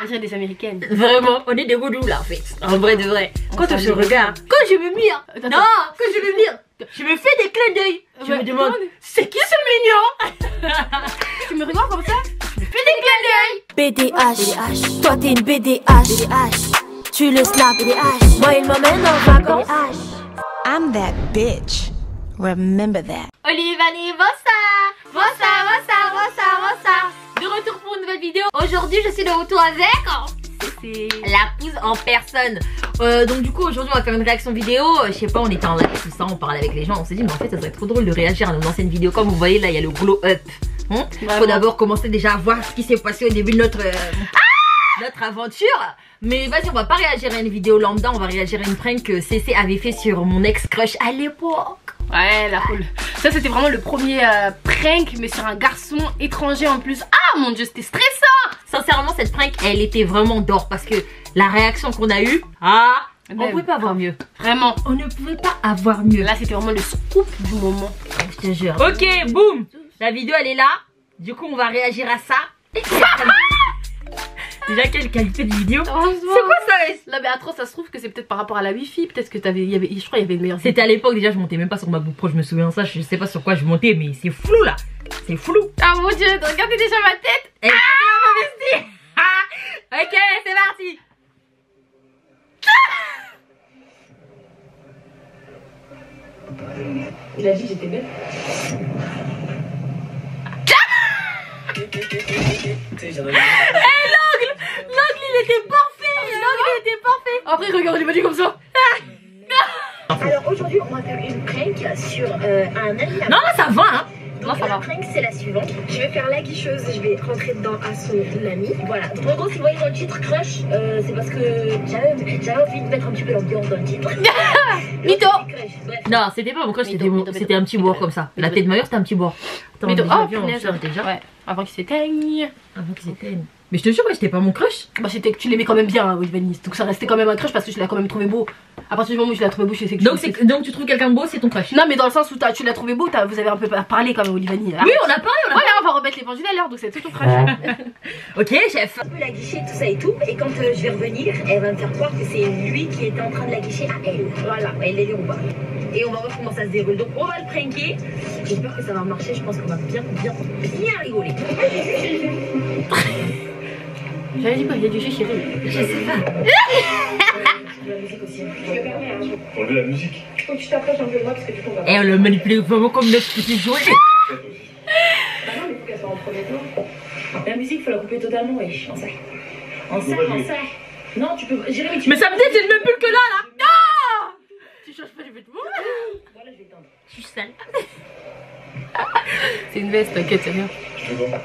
On dirait des américaines. Vraiment, on est des goudous là en fait. En vrai de vrai. Quand on se regarde, quand je me mire, non, quand je me mire, je me fais des clins d'œil. Je me demande, c'est qui ce mignon? Tu me regardes comme ça? Je me fais des clins d'œil. BDH, toi t'es une BDH. Tu le snap, BDH. Moi il m'emmène en vacances. I'm that bitch. Remember that. Olivani, bonsoir. Bonsoir. De retour pour une nouvelle vidéo. Aujourd'hui, je suis de retour avec la pousse en personne. Donc du coup, aujourd'hui, on va faire une réaction vidéo. Je sais pas, on était en live, tout ça, on parle avec les gens. On s'est dit, mais en fait, ça serait trop drôle de réagir à nos anciennes vidéos. Comme vous voyez, là, il y a le glow up. Faut d'abord commencer déjà à voir ce qui s'est passé au début de notre aventure. Mais vas-y, on va pas réagir à une vidéo lambda, on va réagir à une prank que CC avait fait sur mon ex-crush à l'époque. Ouais, la foule. Ça, c'était vraiment le premier prank, mais sur un garçon étranger en plus. Ah mon dieu, c'était stressant. Sincèrement, cette prank, elle était vraiment d'or parce que la réaction qu'on a eue, on pouvait pas avoir mieux. Vraiment, on ne pouvait pas avoir mieux. Là, c'était vraiment le scoop du moment. Je te jure. Ok, boum. La vidéo, elle est là. Du coup, on va réagir à ça. Déjà, quelle qualité de vidéo. C'est quoi ça? Là, mais attends, ça se trouve que c'est peut-être par rapport à la wifi. Peut-être que t'avais, je crois qu'il y avait une meilleure. C'était à l'époque, déjà, je montais même pas sur ma GoPro, je me souviens de ça. Je sais pas sur quoi je montais, mais c'est flou là. C'est flou. Ah mon dieu, regardez déjà ma tête. Elle était ok, c'est parti. Il a dit que j'étais belle. L'angle il était parfait. Après regarde, il m'a dit comme ça. Alors aujourd'hui on va faire une prank sur un ami. Non là ça va hein. Donc la prank c'est la suivante. Je vais faire la guicheuse, je vais rentrer dedans à son ami. Voilà. Donc en gros si vous voyez dans le titre crush, c'est parce que j'avais envie de mettre un petit peu l'ambiance dans le titre. Mytho. Non c'était pas mon crush, c'était un petit bois comme ça. La tête de Maillot c'était un petit bois. Mytho. Oh punaise. Déjà. Ouais. Avant qu'il s'éteigne. Mais je te jure, c'était pas mon crush. Bah c'était que tu l'aimais quand même bien, Olivani. Donc ça restait quand même un crush parce que je l'ai quand même trouvé beau. À partir du moment où je l'ai trouvé beau, je sais que donc tu trouves quelqu'un beau, c'est ton crush. Non mais dans le sens où tu l'as trouvé beau, vous avez un peu parlé quand même, Olivani. Oui on a parlé, Ouais on va remettre les pendules à l'heure, donc c'est tout ton crush. Ok chef. Un peu la guicher, tout ça et tout. Et quand je vais revenir, elle va me faire croire que c'est lui qui était en train de la guicher à elle. Voilà, elle est ou pas. Et on va voir comment ça se déroule. Donc on va le pranker. J'espère que ça va marcher, je pense qu'on va bien rigoler. J'avais dit quoi, il y a du jeu chérie. Je sais pas. La musique aussi. Je me permets, hein. Faut enlever la musique. Faut que tu t'approches un peu de moi parce que du coup on va. Et on le manipule vraiment comme notre petit jouet. Bah non, mais faut qu'elle soit en premier plan. La musique, faut la couper totalement, wesh. En sac. En sac. Non, tu peux. Jérémy, tu. Mais ça me dit, c'est le même pull que là. Non. Tu changes pas, je vais te mourir. Voilà, je vais éteindre. Je suis sale. C'est une veste, t'inquiète, c'est rien. Je te vois.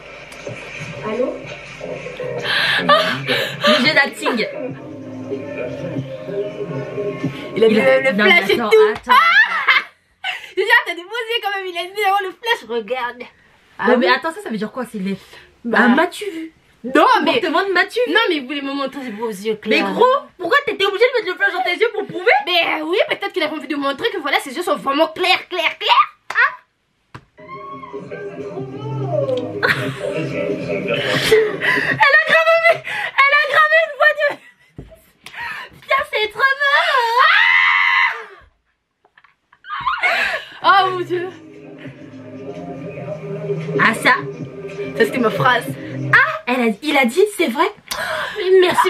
Allô? Le jeu d'acting. Il a mis le flash et tout. Attends. Déjà, t'as déposé quand même, il a mis avant le flash, regarde. Ah mais attends, ça veut dire quoi? C'est les. Bah m'as-tu vu? Non mais. m'as-tu vu? Non mais vous voulez me montrer vos yeux clairs. Mais gros, pourquoi t'étais obligé de mettre le flash dans tes yeux pour prouver? Mais oui, peut-être qu'il a envie de montrer que voilà, ses yeux sont vraiment clairs. Elle a gravé une voix de. Putain, c'est trop beau. Oh mon dieu. Ah ça Ça c'était ma phrase. il a dit, c'est vrai? Merci.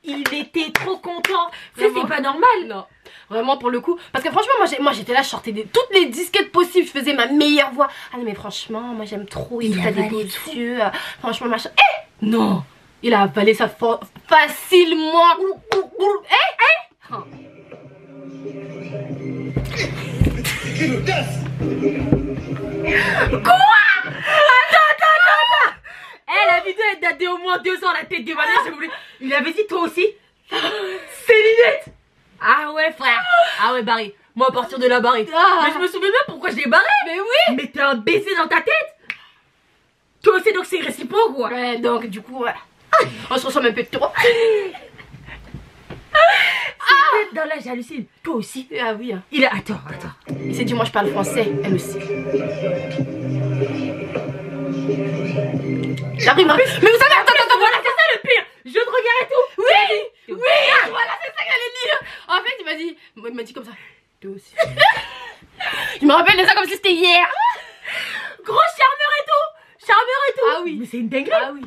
Il était trop content. C'est pas normal. Non. Vraiment pour le coup. Parce que franchement moi j'étais là, je sortais toutes les disquettes possibles. Je faisais ma meilleure voix. Ah non mais franchement moi j'aime trop. Il a des beaux yeux. Franchement machin. Non. Il a avalé ça facilement. Quoi? Attends. La vidéo elle date d'au moins 2 ans, la tête de Vanessa, je voulais. Il avait dit toi aussi? C'est lunettes. Ah ouais frère. Ah ouais Barry. Moi à partir de là Barry. Mais je me souviens même pourquoi je l'ai barré. Mais oui. Mais t'es un baiser dans ta tête. Toi aussi donc c'est réciproque quoi. Ouais donc du coup voilà. On se ressemble un peu trop. Non là j'hallucine. Toi aussi. Ah oui. Il a. Attends. Il s'est dit moi je parle français. Elle aussi. J'ai appris, mais vous savez, attends, Voilà, c'est ça le pire. Jeu de regard et tout. oui, voilà, c'est ça que j'allais dire. En fait, il m'a dit comme ça. Toi aussi. Je me rappelle de ça comme si c'était hier. Gros charmeur et tout. Ah oui. Mais c'est une dinguerie. Ah oui.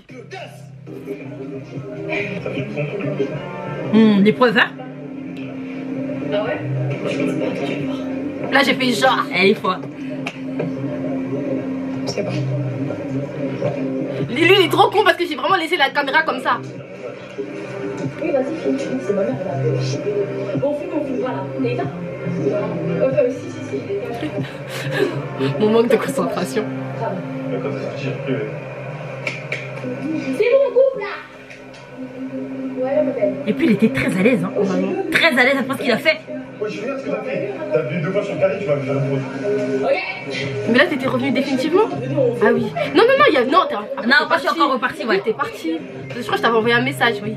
Des preuves, hein. Ah ouais? Là, j'ai fait genre. Elle est folle. C'est bon. Lui, il est trop con parce que j'ai vraiment laissé la caméra comme ça. Oui, vas-y, finis, c'est ma mère. On fume, voilà. On est là. Si. Mon manque de concentration. C'est bon, coupe là. Ouais, ma belle. Et puis il était très à l'aise, hein. Très à l'aise après ce qu'il a fait. Ouais, je suis ce que t'as fait. T'as vu 2 fois sur Carré, tu vas me faire une pause. Mais là, t'étais revenu définitivement? Ah oui. Non, t'es Non, pas je suis encore reparti, ouais. T'es parti. Je crois que je t'avais envoyé un message, oui.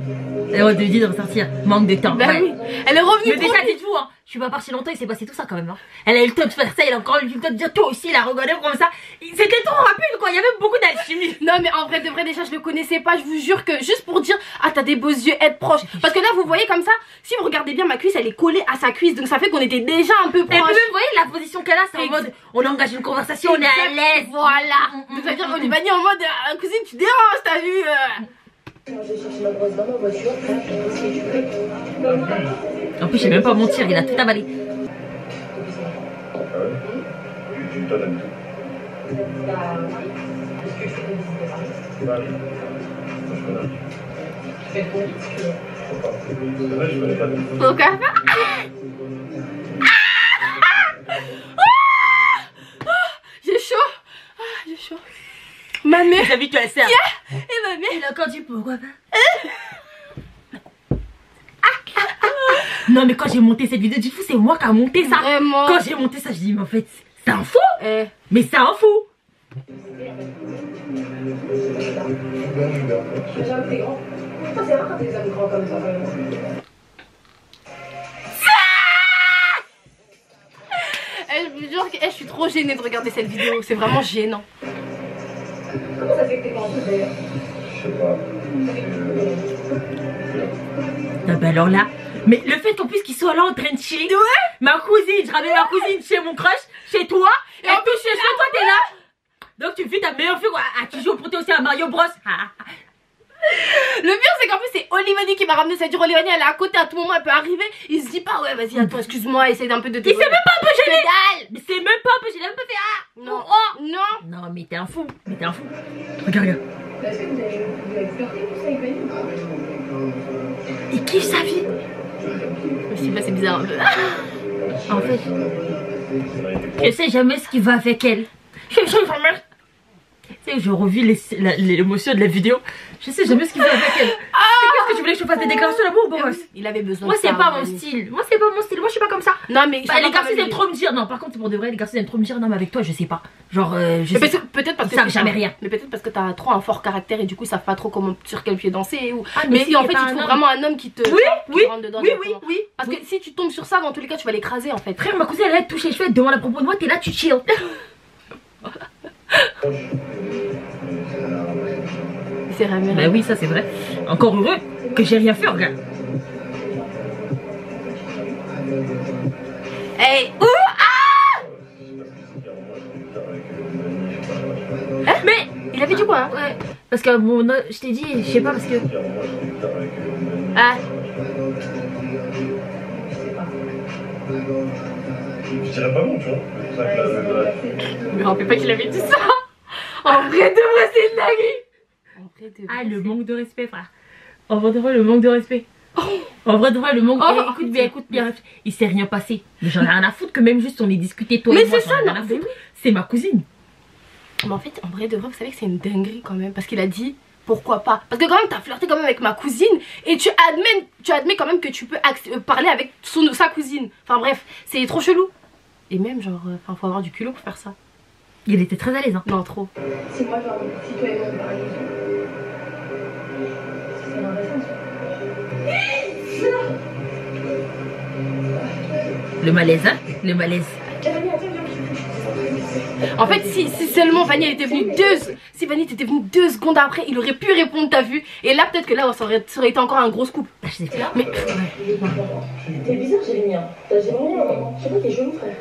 Elle aurait dû dire de ressortir. Manque de temps. Bah ouais. oui. Elle est revenue. Mais déjà, dites-vous, hein, je suis pas partie longtemps, il s'est passé tout ça quand même. Hein. Elle a eu le temps de faire ça, elle a encore eu le temps de dire toi aussi, elle a regardé comme ça. C'était trop rapide, quoi. Il y avait beaucoup d'alchimie. Non, mais en vrai, de vrai, déjà, je le connaissais pas. Je vous jure que juste pour dire, ah, t'as des beaux yeux, être proche. Parce que là, vous voyez comme ça, si vous regardez bien, ma cuisse, elle est collée à sa cuisse. Donc ça fait qu'on était déjà un peu Et puis proche. même, vous voyez, la position qu'elle a, c'est en mode, on engage une conversation, on est à l'aise. Voilà. Donc ça veut dire qu'on est banni en mode, cousine, tu déranges, t'as vu Je vais chercher ma brosse dans ma voiture. En plus, je sais même pas mentir, il a tout avalé. Ah ouais? Toi, t'aimes tout. Bah oui. Moi, je connais. C'est vrai, je connais pas tout. Au café. J'ai chaud. J'ai chaud. Ma mère. J'ai vu que tu as ça. Et ma mère. Il a encore dit pourquoi pas. Non mais quand j'ai monté cette vidéo, du coup c'est moi qui a monté ça. Vraiment. Quand j'ai monté ça, je dis mais en fait c'est un fou. Eh. Mais c'est un fou. J'aime tes grands. C'est rare quand t'es des amis grands comme ça. Je vous jure que je suis trop gênée de regarder cette vidéo. C'est vraiment gênant. Comment ça fait que t'es pas en couple d'ailleurs? Je sais pas. Ah bah alors là, mais le fait qu'en plus qu'il soit là en train de chiller. Ma cousine, je ramène ma cousine chez mon crush, chez toi. Et en plus chez toi t'es là. Donc tu fais ta meilleure fille à qui joue pour toi aussi à Mario Bros. Le pire c'est qu'en plus c'est Olivani qui m'a ramené. Ça veut dire Olivani elle est à côté, à tout moment elle peut arriver. Il se dit pas ouais vas-y attends excuse-moi, essaye d'un peu de te. Il s'est même pas un peu gêné. dalle. Mais c'est même pas un peu gêné, il a même pas fait Non. oh. Non. Non mais t'es un fou, Regarde. Est-ce que vous avez flirté tout ça avec Benny? Il kiffe sa vie. Je sais pas, c'est bizarre un peu. En fait, je sais jamais ce qui va avec elle. Tu sais, je revis l'émotion de la vidéo. Je sais jamais ce qui va avec elle. Qu'est-ce que tu voulais que je fasse des déclarations là-bas ou bon gosse? Il avait besoin Moi de c'est ça, pas mon Olivani. style. Moi je suis pas comme ça. Non mais Bah, les garçons ils aiment trop me dire. Non par contre c'est pour de vrai, les garçons ils aiment trop me dire. Non mais avec toi je sais pas. Genre je sais pas. Peut-être parce Ils que savent jamais rien. Mais peut-être parce que t'as trop un fort caractère et du coup ils savent pas trop comment sur quel pied danser ou. Ah, mais si, en t'es fait pas il un te faut homme. vraiment un homme qui te Oui, rentre dedans oui, directement. oui. Parce que si tu tombes sur ça dans tous les cas tu vas l'écraser en fait. Frère ma cousine elle a touché les cheveux, elle demande à propos de moi, t'es là tu chill. C'est ramé. Bah oui ça c'est vrai. Encore heureux que j'ai rien fait regarde. Hey, Mais il avait dit quoi hein? ouais, parce que bon, je t'ai dit, je sais pas parce que. Ah, Je dirais pas bon, tu vois. C'est pour ça que là, je me rappelle pas qu'il avait dit ça. En vrai de vrai c'est une dinguerie. En vrai de vrai. Ah le manque de respect frère. En vrai de vrai le manque de respect. En vrai de vrai le manque. Oh, Écoute bien. Il s'est rien passé. Mais j'en ai rien à foutre que même juste on ait discuté toi Mais et moi. c'est ça, j'en ai rien non, à mais foutre. C'est ma cousine. Mais en fait, en vrai de vrai, vous savez que c'est une dinguerie quand même. Parce qu'il a dit pourquoi pas. Parce que quand même, t'as flirté quand même avec ma cousine. Et tu admets quand même que tu peux parler avec sa cousine. Enfin bref, c'est trop chelou. Et même genre, faut avoir du culot pour faire ça. Il était très à l'aise hein. Non, trop. C'est moi, genre, si toi et moi on parle. C'est dans le sens. Le malaise hein. Le malaise. En fait, si seulement Vanny elle était venue 2 si Vanny t'étais venue 2 secondes après, il aurait pu répondre, t'as vu. Et là, peut-être que là, ça aurait été encore un gros scoop. Je sais pas. Mais T'es bizarre, Jérémy. T'as Jérémy, je sais pas, t'es chelou, frère.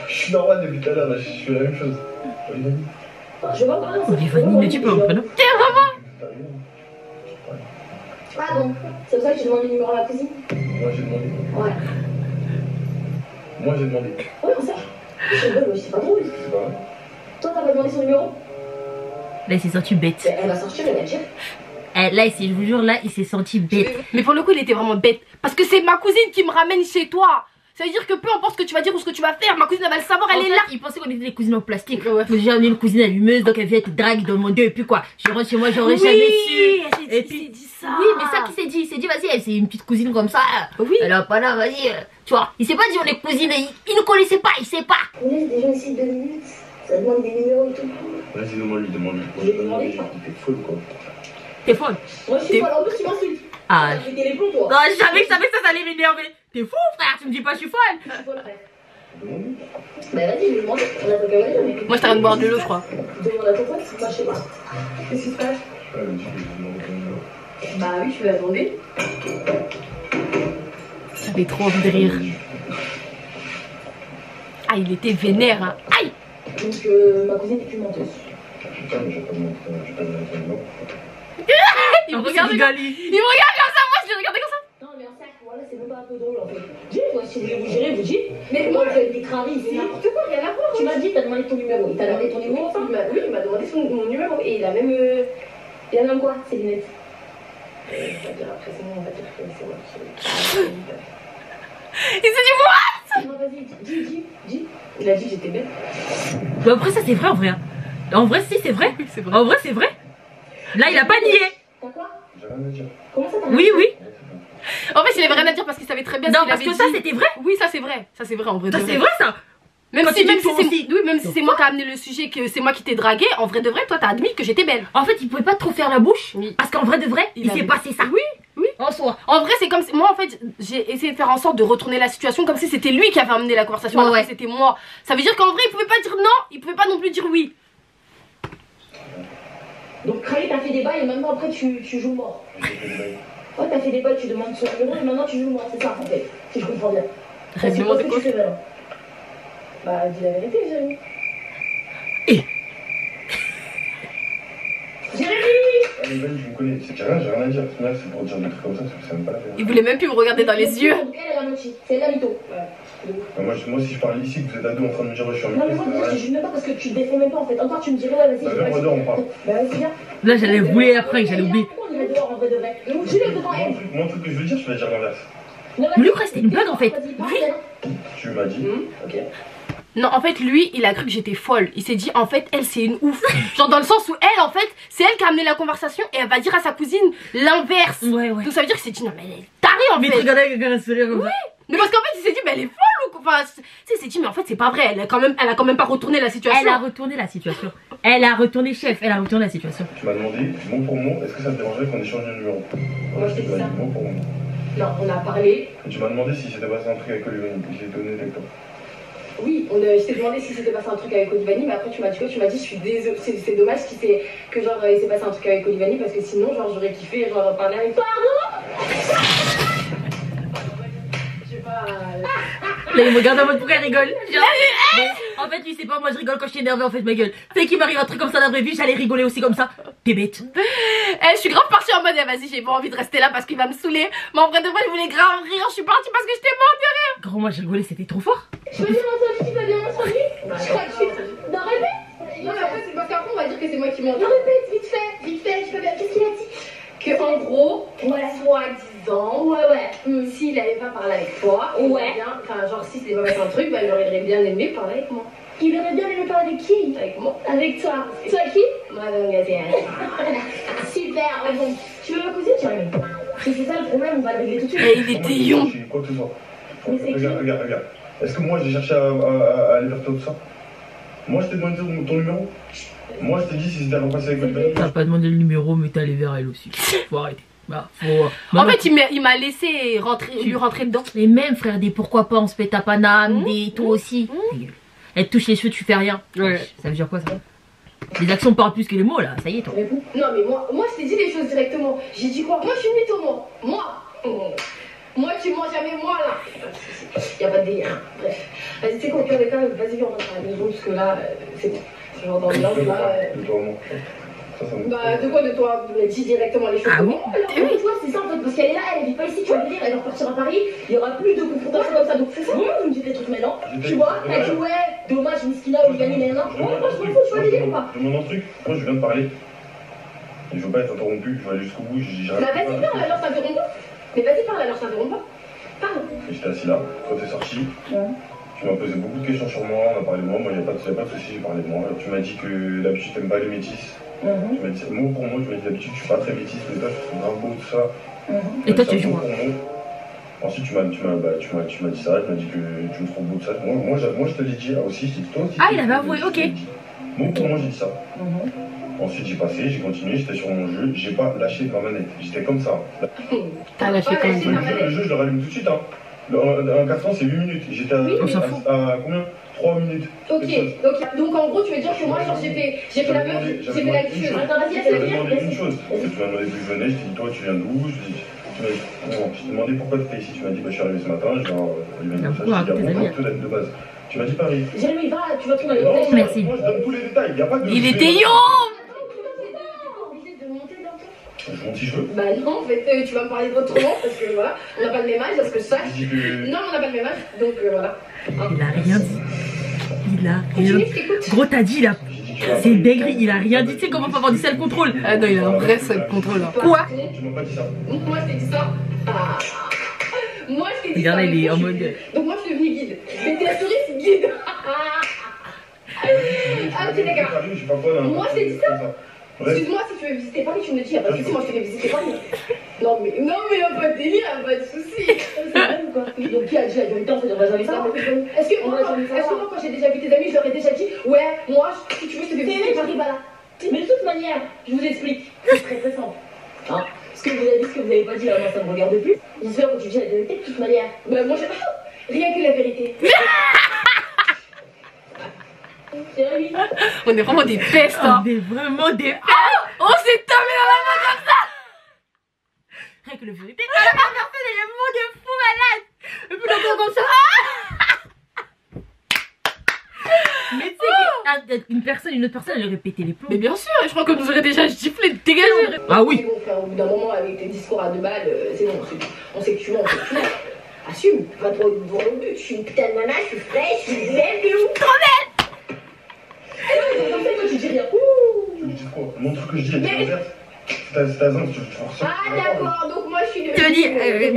Je suis normal depuis tout à l'heure, je fais la même chose. Je vois pas. Mais Vanny, ne dis pas mon prénom. Ah bon, c'est pour ça que j'ai demandé le numéro à ma cousine. Moi j'ai demandé. Ouais. Moi j'ai demandé. Ouais, on sait. Je rigole, c'est pas drôle. C'est pas vrai. Toi, t'as pas demandé son numéro? Là, il s'est senti bête. Elle va sortir, elle va dire. Là, je vous jure, là, il s'est senti bête. Mais pour le coup, il était vraiment bête. Parce que c'est ma cousine qui me ramène chez toi. Ça veut dire que peu importe ce que tu vas dire ou ce que tu vas faire, ma cousine elle va le savoir, elle est là. Il pensait qu'on était des cousines en plastique. Ouais. J'ai amené une cousine allumeuse, donc elle vient te drague dans mon dos. Et puis quoi, je rentre chez moi, j'aurais jamais su. Et puis il s'est dit ça. Oui, mais ça qui s'est dit, il s'est dit, vas-y, c'est une petite cousine comme ça. Oui. Elle a pas là, vas-y. Tu vois, il s'est pas dit on est cousines, il ne connaissait pas, il sait pas. On laisse des gens ici 2 minutes. Ça demande des numéros et tout. Vas-y, demande-lui. Je vais demander. T'es folle quoi. T'es folle. Moi, je suis folle. En plus, tu m'insultes. Ah. T'as pété les plombs, toi. Non, je savais que ça allait m'énerver. T'es fou, frère, tu me dis pas je suis folle. Je suis folle, frère. Bah, vas-y, je vais demander. On a pas qu'à dire. Moi je t'arrête de boire de l'eau, je crois. Demande à ton pote, moi, je sais pas. Qu'est-ce qui se passe? Ouais, mais je vais demander ton numéro. Bah oui, je vais la demander. J'avais trop envie de rire. Ah, il était vénère, hein. Aïe. Donc, ma cousine est une menteuse. Putain, mais je vais pas demander ton numéro. Il me regarde comme ça. Il me regarde comme ça, moi je l'ai regardé comme ça. Non, mais en sac, voilà, c'est même pas un peu drôle en fait. Dis, moi, si vous voulez vous gérer, vous dites. Mais moi, vous avez des cravis ici. N'importe quoi, rien à voir. Tu m'as dit, t'as demandé ton numéro. Il t'a demandé ton numéro, enfin? Oui, il m'a demandé mon numéro. Et il a même. Il a même quoi? Ses lunettes. On va dire après, c'est bon, on va dire que c'est moi. Il s'est dit what? Non, vas-y, dis. Il a dit que j'étais bête. Mais après, ça c'est vrai en vrai. En vrai, si, c'est vrai. C'est vrai. En vrai, c'est vrai. Là, il a pas nié. T'as quoi? J'ai rien à dire. Comment ça t'as Oui, oui. En fait, il avait rien à dire parce qu'il savait très bien Non, ce qu'il parce avait que ça, dit. c'était vrai. Oui, ça c'est vrai. Ça c'est vrai en vrai. Ça, de c'est vrai, ça. Même Quand si, tu dis toi aussi. oui, même si c'est moi qui ai amené le sujet, que c'est moi qui t'ai dragué, en vrai de vrai, toi t'as admis que j'étais belle. En fait, il pouvait pas trop faire la bouche. Oui. Parce qu'en vrai de vrai, il avait- s'est passé ça. Oui, oui. En soi. En vrai, c'est comme si moi en fait, j'ai essayé de faire en sorte de retourner la situation comme si c'était lui qui avait amené la conversation, Ouais, alors ouais. que c'était moi. Ça veut dire qu'en vrai, il pouvait pas dire non, il pouvait pas non plus dire oui. Donc, Khalid, t'as fait des bails et maintenant après tu joues mort. Ouais, t'as fait des bails, tu demandes son numéro et maintenant tu joues mort. C'est ça en fait, si je comprends bien. Règlement de Qu'est-ce que tu fais maintenant? Bah, dis la vérité, Jérémy. Jérémy! Allez, vas-y, je me connais. J'ai rien à dire. Là, c'est pour dire des trucs comme ça, c'est même pas la peine. Il voulait même plus me regarder dans les yeux. Donc, elle a menti. C'est elle la mytho. Moi, si je parle ici, que vous êtes à deux en train de me dire, ouais, je suis en Non, mais mytho, moi, c'est je te rien. juge même pas parce que tu te défends même pas en fait. Encore, tu me dirais, ouais, vas-y. Bah, viens, on on parle. Bah, vas-y, viens. Là, j'allais oublier après, j'allais oublier. On irait dehors en vrai de vrai. Dis-le devant elle. Moi, un truc que je veux dire, je vais dire l'inverse. Non, Mais Lucas, c'était une blague en fait. Vas-y, parle, Léna. Tu m'as dit, ok. Non, en fait, lui, il a cru que j'étais folle. Il s'est dit, en fait, elle, c'est une ouf. Genre, dans le sens où elle, en fait, c'est elle qui a amené la conversation et elle va dire à sa cousine l'inverse. Ouais, ouais. Donc, ça veut dire qu'il s'est dit, non, mais elle est tarée, en Mais fait. tu regardais quelqu'un se sourire comme ça. Mais parce qu'en fait, il s'est dit, mais elle est folle ou quoi? Enfin, tu sais, il s'est dit, mais en fait, c'est pas vrai. Elle a quand même pas retourné la situation. Elle a retourné la situation. Elle a retourné chef, elle a retourné la situation. Tu m'as demandé, mot pour mot, est-ce que ça te dérangerait qu'on échange de numéro? Moi, je t'ai dit Tu m'as ça. dit mot pour mot. Non, on a parlé. Et tu m'as demandé si c'était passé un truc avec Olivier. J'ai été honnête avec toi. Oui, je t'ai demandé si c'était passé un truc avec Olivani, mais après tu m'as dit quoi? Tu m'as dit, je suis désolée, c'est dommage que genre il s'est passé un truc avec Olivani parce que sinon genre j'aurais kiffé genre parler avec toi. Pardon. Je sais pas. Là, il me regarde en mode pourquoi elle rigole. Genre, mais en fait, lui, c'est pas moi, je rigole quand je suis énervée, en fait, ma gueule. Fait qu'il m'arrive un truc comme ça dans la vraie vie, j'allais rigoler aussi comme ça. T'es bête. Eh, je suis grave partie en mode, eh, vas-y, j'ai pas envie de rester là parce qu'il va me saouler. Mais en vrai de vrai, je voulais grave rire. Je suis partie parce que j'étais morte de rire. Gros, moi, j'ai rigolé, c'était trop fort. Je peux dire entendu, tu vas bien entendu? Je crois que je suis. Non, répète. Non, mais après, c'est parce qu'après, on va dire que c'est moi qui m'en Non, répète, vite fait, je peux bien. Qu'est-ce qu'il a dit? Que en gros, soi-disant, s'il avait pas parlé avec toi, Ouais. enfin, genre, si c'était pas passé un truc, bah, il aurait bien aimé parler avec moi. Il aurait bien aimé parler avec qui? Avec moi. Avec toi. Toi qui? Moi, donc, Super, bon. Tu veux ma cousine, Jérémy? Si c'est ça le problème, on va le régler tout de suite. Et il était yon. Quoi que ce soit. Mais c'est qui? Regarde. Est-ce que moi j'ai cherché à aller vers toi tout ça? Moi je t'ai demandé ton numéro? Moi je t'ai dit si c'était repassé avec Olivier. T'as pas demandé le numéro, mais t'es allé vers elle aussi. Faut arrêter. Bah, faut. En fait, il m'a laissé lui rentrer dedans. les mêmes frères, des pourquoi pas, on se pète à Paname, des toi aussi. Elle te touche les cheveux, tu fais rien. Ouais. Ça veut dire quoi ça? Les actions parlent plus que les mots là, ça y est toi. Non mais moi je t'ai dit les choses directement. J'ai dit quoi? Moi je suis mytho moi. Moi tu mens jamais moi là. Y'a pas de délire. Bref. Vas-y tu sais quoi, avec quand même, vas-y viens on rentre à la maison parce que là c'est bon. Je vais dans l'ambiance là. Bah de quoi de toi? Tu m'as dit directement les choses. Ah oui? Oui, tu vois, c'est ça en fait, parce qu'elle est là, elle vit pas ici, tu vas me dire, elle va repartir à Paris, il y aura plus de confrontation comme ça, donc c'est ça, vous me dites des trucs maintenant, tu vois, elle dit ouais, dommage, Miskina, Olivani, maintenant, moi je m'en fous, tu vois l'idée ou pas? Je demande un truc, moi je viens de parler, et je veux pas être interrompu, je veux aller jusqu'au bout, Bah vas-y parle alors, ça t'interrompt pas. Mais vas-y parle alors, ça t'interrompt pas. Parle. J'étais assis là, quand t'es sorti, tu m'as posé beaucoup de questions sur moi, on a parlé de moi, il n'y a pas de soucis, j'ai parlé de moi, tu m'as dit que d'habitude t'aimes pas les métis. Tu m'as dit, mot pour mot, tu m'as dit d'habitude je suis pas très métisse, mais toi je trouve grave beau, tout ça. Et toi tu joues. Ensuite tu m'as dit ça, tu m'as dit que tu me trouves beau, tout ça. Moi je te l'ai dit aussi, j'ai dit toi aussi. Ah il avait avoué, ok. Mot pour mot j'ai dit ça. Ensuite j'ai passé, j'ai continué, j'étais sur mon jeu, j'ai pas lâché ma manette, j'étais comme ça. T'as lâché quand même. Le jeu je le rallume tout de suite, hein. Un carton c'est 8 minutes, j'étais à combien? 3 minutes. Ok, donc en gros tu veux dire que moi genre j'ai fait la meuf, j'ai fait la queue. Attends vas-y, tu m'as demandé une chose, tu m'as demandé d'où je venais, je t'ai dit toi tu viens d'où, je t'ai demandé pourquoi tu étais ici, tu m'as dit bah je suis arrivé ce matin, je viens de base. Tu m'as dit Paris. Jérémy va, tu vas trouver les détails. Merci. Moi je donne tous les détails, y a pas de... Il était yo. Je monte si je veux. Bah non, en fait, tu vas me parler autrement parce que voilà, on n'a pas le même âge, à ce que je sache. Non, on n'a pas le même âge, donc voilà. Il a rien dit. Il a rien dit. Gros, t'as dit là. C'est dinguerie, il a rien dit. Tu sais comment on peut avoir du self-control? Ah non, il a un vrai self-control. Quoi? Tu m'as pas dit ça. Moi, je t'ai dit ça. Moi, je t'ai dit ça. Regarde, il est en mode. Donc, moi, je suis devenue guide. C'était la touriste guide. Ah, ok, d'accord. Moi, je t'ai dit ça. Excuse-moi, si tu veux visiter Paris, tu me dis, y'a pas de soucis, moi je te fais visiter Paris. Non mais y'a pas de délire, y'a pas de soucis. C'est vrai ou quoi? Donc qui a dit à temps, on va jamais ça. Est-ce que moi quand j'ai déjà vu tes amis, je leur ai déjà dit, ouais, moi, si tu veux, je te fais visiter Paris, voilà. Mais de toute manière, je vous explique, c'est très très simple. Hein? Ce que vous avez dit, ce que vous avez pas dit, là, moi ça me regarde plus. J'espère que tu dis la vérité de toute manière. Bah moi, rien que la vérité. On est vraiment des pestes, hein. On est vraiment des pestes. Oh, on s'est tombé dans la main comme ça. Rien que le vérité. La personne elle est mot de fou malade. Et puis l'entend comme ça. Mais tu sais une autre personne elle aurait pété les plombs. Mais bien sûr, je crois qu'on nous aurait déjà giflé, dégagé. Ah oui. Bon, frère, au bout d'un moment avec tes discours à 2 balles, c'est bon, on sait que tu mens, Assume, pas trop droit au but. Je suis une putain de nana, je suis fraîche, je suis belle de ouf. Trop belle. En fait, toi tu dis rien. Tu me dis quoi? Mon truc que je dis est l'inverse. C'est ta zone, tu forces. Ah d'accord, donc moi je suis de... Tu me dis,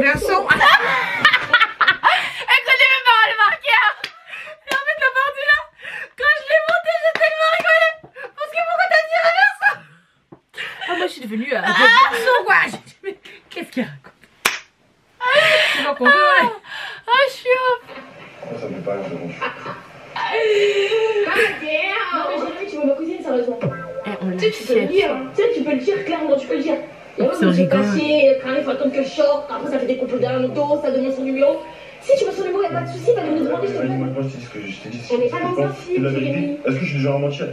garçon. Elle connaît même pas le marqueur. Et en fait la partie là, quand je l'ai montée, j'ai tellement rigolé. Parce que pourquoi t'as dit l'inverse? Ah moi je suis devenue garçon quoi. Qu'est-ce qu'il raconte? Tu m'en comprends? Ah je suis off. Pourquoi ça me fait pas je mange. Non mais Jérémy, tu veux ma cousine sérieusement? Tu sais tu peux le dire, tu sais tu peux le dire clairement, tu peux le dire. Et moi je me suis cachée, il faut attendre que je sorte, après ça fait des complots derrière mon dos, ça demande son numéro. Si tu veux son numéro, y'a pas de soucis, t'as me demander, je te le Moi je t'ai dit ce que je t'ai dit. On n'est pas dans un film, Jérémy. Est-ce que je suis du genre à mentir?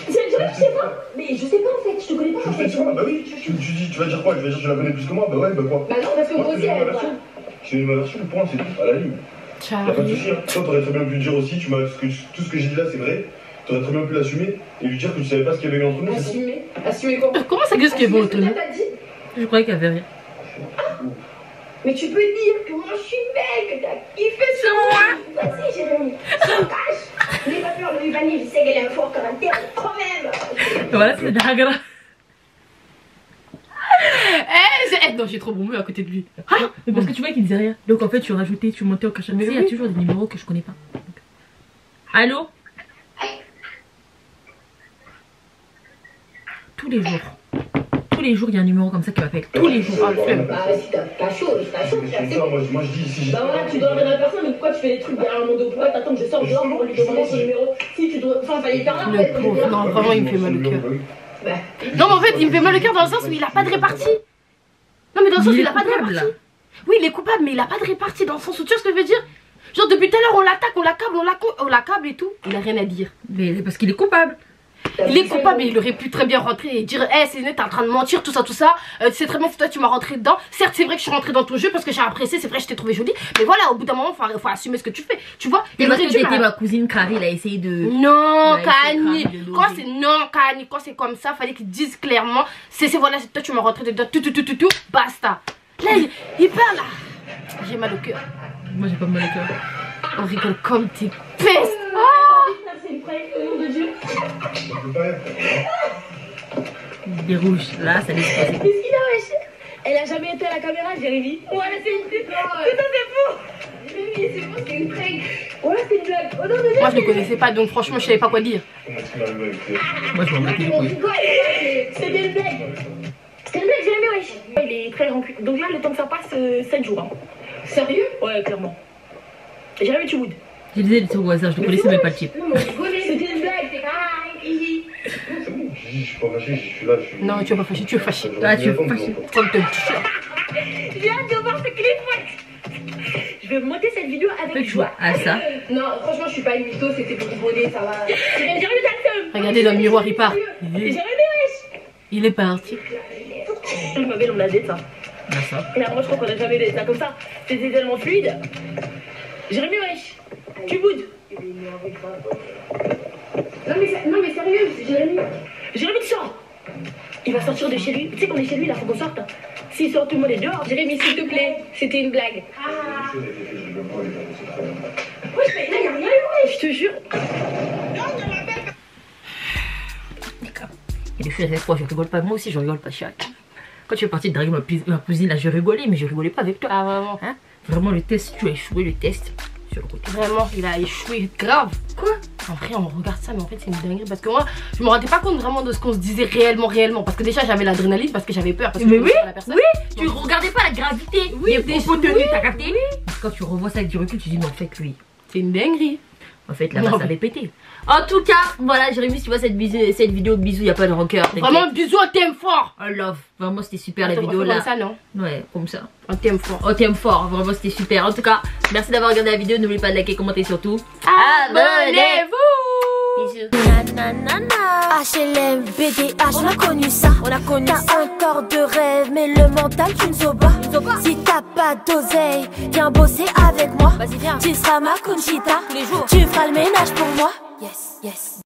Jérémy, je sais pas, mais je sais pas en fait, je te connais pas en fait. Bah oui, tu vas dire quoi? Tu vas dire que tu la connais plus que moi? Bah ouais, bah quoi? Bah non, parce que moi aussi elle est pas. Je t'ai ma version, le point c'est tout, à la ligne. Y'a pas de soucis, hein. Toi t'aurais très bien pu dire aussi, tout ce que j'ai dit là c'est vrai. T'aurais très bien pu l'assumer et lui dire que tu savais pas ce qu'il y avait eu entre nous. Assumer quoi? Comment ça qu'est-ce qu'il y avait entre nous? Je croyais qu'il y avait rien. Mais tu peux dire que moi je suis belle, que t'as kiffé sur moi. Vas-y Jérémy, sans cache. N'aie pas peur de lui vanner, je sais qu'elle a un fort caractère, quand même. Voilà, c'est Dagra. Non, j'ai trop bon mieux à côté de lui. Mais parce que tu vois qu'il disait rien. Donc en fait, tu rajoutais, tu montais au cachet. Mais il y a toujours des numéros que je connais pas. Allô? Tous les jours. Tous les jours, il y a un numéro comme ça qui m'appelle. Tous les jours. Ah, si t'as chaud, Moi je dis si. Bah voilà, tu dois regarder la personne, mais pourquoi tu fais des trucs derrière mon dos? Pourquoi t'attends que je sorte dehors pour lui demander son numéro? Si tu dois. Enfin, fallait faire là en fait. Non, vraiment, il me fait mal au cœur. Non, mais en fait, il me fait mal au cœur dans le sens où il a pas de répartie. Non, mais dans le sens où il a pas de répartie. Oui, il est coupable, mais il a pas de répartie dans le sens où tu vois ce que je veux dire? Genre, depuis tout à l'heure, on l'attaque, on l'accable et tout. Il a rien à dire. Mais parce qu'il est coupable. Il est coupable, il aurait pu très bien rentrer et dire hey Céline, t'es en train de mentir, tout ça, tu sais très bien que toi tu m'as rentré dedans. Certes, c'est vrai que je suis rentrée dans ton jeu parce que j'ai apprécié, c'est vrai que je t'ai trouvé jolie. Mais voilà, au bout d'un moment, faut assumer ce que tu fais. Tu vois, Et parce que t'étais ma cousine Carrie, il a essayé de. Non, Kani. Quand c'est comme ça, fallait qu'ils disent clairement c'est voilà, toi tu m'as rentré dedans, tout, basta. Là, il parle là. J'ai mal au cœur. Moi j'ai pas mal au cœur. On rigole comme tes pestes. C'est une praille, au nom de Dieu. Il est rouge, là ça laisse passer. Qu'est-ce qu'il a, wesh? Elle a jamais été à la caméra, Jérémy. Ouais, c'est une petite. Tout ça, c'est faux. Jérémy, c'est faux, c'est une praille. Ouais, c'est une blague. Au nom de Dieu. Moi je ne connaissais pas, donc franchement je savais pas quoi dire. Moi je m'en bats les couilles. C'était une blague. C'est une blague, Jérémy, wesh. Il est très rancunier. Donc là, le temps que ça passe, 7 jours. Hein. Sérieux? Ouais, clairement. Jérémy, tu boudes. Je disais sur le hasard, je ne connaissais même pas le type. C'était une blague, c'est C'est bon, je suis pas fâché, je suis là. Non, tu es pas fâché, tu es fâché. Ah, tu es fâché. Comme ton t-shirt. J'ai hâte de voir ce clip. Je vais monter cette vidéo avec joie. Ah ça. Non, franchement, je suis pas une mytho, c'était pour rigoler, ça va. Jérémy, t'as le seum. Regardez dans le miroir, il part. Jérémy, wesh. Il est parti. Je m'appelle, on a dit ça. Ah ça. Mais moi, je crois qu'on a jamais dit ça comme ça. C'était tellement fluide. Jérémy, wesh. Tu boudes. Non mais sérieux, Jérémy. Jérémy, tu sors. Il va sortir de chez lui. Tu sais qu'on est chez lui, là, faut qu'on sorte. S'il sort, tout le monde est dehors. Jérémy, s'il te plaît, c'était une blague. Ouais, mais là, y'a rien eu, je te jure. Et des choses à chaque fois, je rigole pas. Moi aussi, je rigole pas chaque. Quand tu es parti de draguer ma cousine, là, je rigolais, mais je rigolais pas avec toi. Ah vraiment. Hein? Vraiment, le test, tu as échoué le test. Sur le côté. Vraiment, il a échoué grave. Quoi? En vrai, on regarde ça, mais en fait, c'est une dinguerie. Parce que moi, je me rendais pas compte vraiment de ce qu'on se disait réellement. Parce que déjà, j'avais l'adrénaline, parce que j'avais peur. Parce que mais oui, la personne. oui, tu regardais pas la gravité. Oui, des propos tenus, t'as capté? Oui. Quand tu revois ça avec du recul, tu dis, mais en fait, oui. C'est une dinguerie. En fait, là-bas, ça avait pété. En tout cas, voilà, Jérémy, si tu vois cette vidéo, bisous, y a pas de rancœur. Vraiment, bisous, on t'aime fort. I love. Vraiment, c'était super la vidéo là. Comme ça, non? Ouais, comme ça. On t'aime fort. On t'aime fort. Vraiment, c'était super. En tout cas, merci d'avoir regardé la vidéo. N'oubliez pas de liker, commenter surtout. Abonnez-vous. Bisous. HLM, BDH, on a connu ça. T'as un corps de rêve, mais le mental, tu ne sauves pas. Si t'as pas d'oseille, viens bosser avec moi. Tu seras ma Conchita. Tu feras le ménage pour moi. Yes, yes.